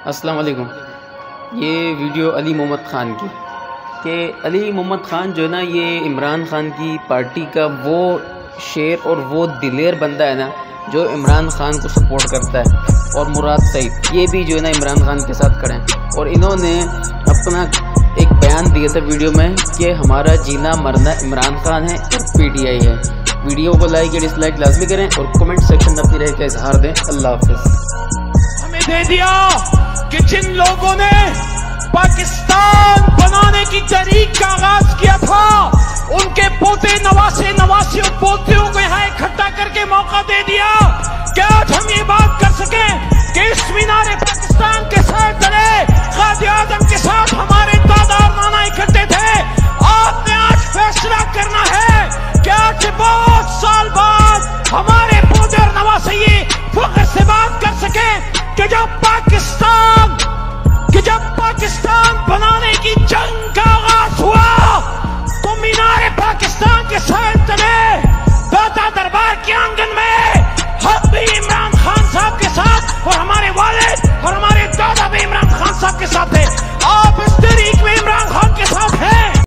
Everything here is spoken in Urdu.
السلام علیکم۔ یہ ویڈیو علی محمد خان کی کہ علی محمد خان جو ہے نا، یہ عمران خان کی پارٹی کا وہ شیر اور وہ دلیر بندہ ہے نا جو عمران خان کو سپورٹ کرتا ہے، اور مراد سعید یہ بھی جو ہے نا عمران خان کے ساتھ کھڑے ہیں، اور انہوں نے اپنا ایک بیان دیا تھا ویڈیو میں کہ ہمارا جینا مرنا عمران خان ہے اور پی ٹی آئی ہے۔ ویڈیو کو لائک یا ڈس لائک لازمی کریں اور کمنٹ سیکشن میں اپنی رائے کا اظہار دیں۔ اللہ حافظ۔ ہمیں دے دیا کہ جن لوگوں نے پاکستان بنانے کی تحریک کا آغاز کیا تھا، ان کے پوتے نواسیوں پوتیوں کو یہاں اکٹھا کر کے موقع دے دیا کہ آج ہم یہ بات کر سکیں کہ اس مینار پاکستان کے سائے تلے غازی اعظم کے ساتھ ہمارے دادا اور نانا اکٹھے تھے۔ آپ نے آج فیصلہ کرنا ہے کہ آج بہت سال بعد ہمارے پوتے اور نواسے یہ فخر سے بات کر سکیں کہ جب پاکستان بنانے کی جنگ کا آغاز ہوا تو مینار پاکستان کے سائے